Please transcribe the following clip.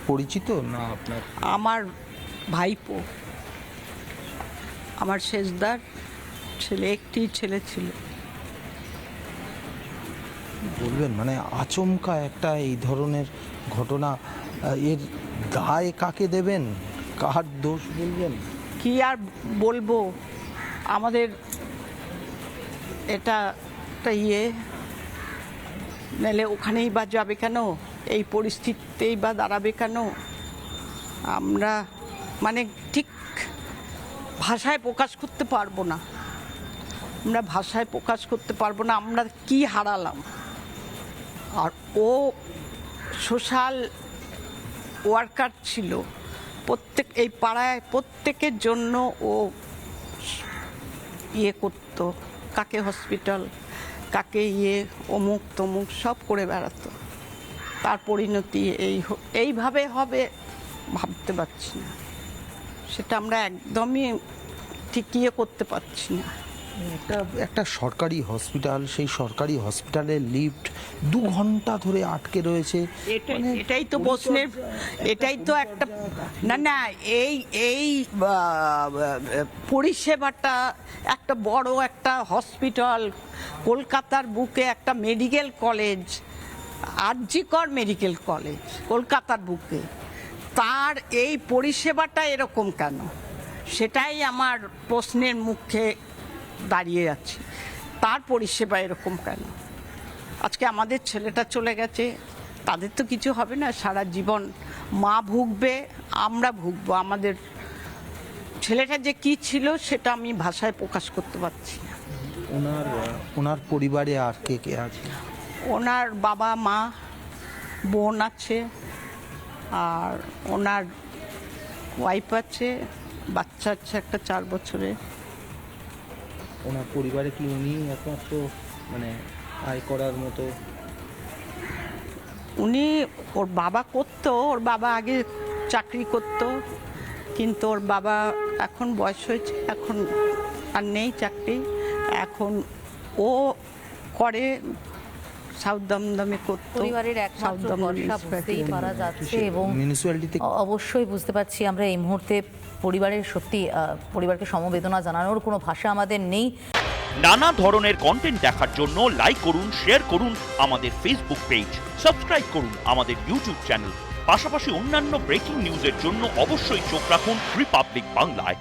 পরিচিত না আপনার? আমার ভাইপো, আমার শেষদার ছেলে, একটি ছেলে ছিল। বলবেন মানে আচমকা একটা এই ধরনের ঘটনা, এর দায় কাকে দেবেন, কার দোষ বলবেন? কি আর বলবো, আমাদের এটা একটা নাহলে ওখানেই বা যাবে কেন, এই পরিস্থিতিতেই বা দাঁড়াবে কেন? আমরা মানে ঠিক ভাষায় প্রকাশ করতে পারবো না, আমরা কি হারালাম। আর ও সোশ্যাল ওয়ার্কার ছিল, এই পাড়ায় প্রত্যেকের জন্য ও করতো, কাকে হসপিটাল, কাকে অমুক তমুক সব করে বেড়াতো। তার পরিণতি এইভাবে হবে ভাবতে পারছি না, সেটা আমরা একদমই ঠিক করতে পারছি না। একটা সরকারি হসপিটাল, সেই সরকারি হসপিটালের লিফট 2 ঘন্টা ধরে আটকে রয়েছে। এটাই তো প্রশ্নের, এটাই তো একটা না এই পরিষেবাটা একটা বড় একটা হসপিটাল, কলকাতার বুকে একটা medical college, RG Kar medical college কলকাতার বুকে, তার এই পরিষেবাটা এরকম কেন? সেটাই আমার প্রশ্নের মুখে দাঁড়িয়ে আছে। তার পরিষেবা এরকম কেন? আজকে আমাদের ছেলেটা চলে গেছে, তাদের তো কিছু হবে না, সারা জীবন মা ভুগবে, আমরা ভুগবো। আমাদের ছেলেটা যে কি ছিল সেটা আমি ভাষায় প্রকাশ করতে পারছি না। ওনার পরিবারে আর কে কে আছে? ওনার বাবা মা, বোন আছে, আর ওনার ওয়াইফ আছে, বাচ্চা আছে একটা 4 বছরের। ওনার পরিবারে কি উনি একমাত্র মানে আয় করার মতো? উনি, ওর বাবা করতো, ওর বাবা আগে চাকরি করতো, কিন্তু ওর বাবা এখন বয়স হয়েছে, এখন আর নেই চাকরি। এখন ও করে সাউথ দমদমে করতো, পরিবারের একমাত্র ভরসা বুঝতেই পারা যাচ্ছে। এবং অবশ্যই বুঝতে পারছি আমরা এই মুহূর্তে পরিবারের সত্যি পরিবারকে সমবেদনা জানানোর কোনো ভাষা আমাদের নেই। নানা ধরনের কন্টেন্ট দেখার জন্য লাইক করুন, শেয়ার করুন আমাদের ফেসবুক পেজ, সাবস্ক্রাইব করুন আমাদের ইউটিউব চ্যানেল। পাশাপাশি অন্যান্য ব্রেকিং নিউজের জন্য অবশ্যই চোখ রাখুন রিপাবলিক বাংলায়।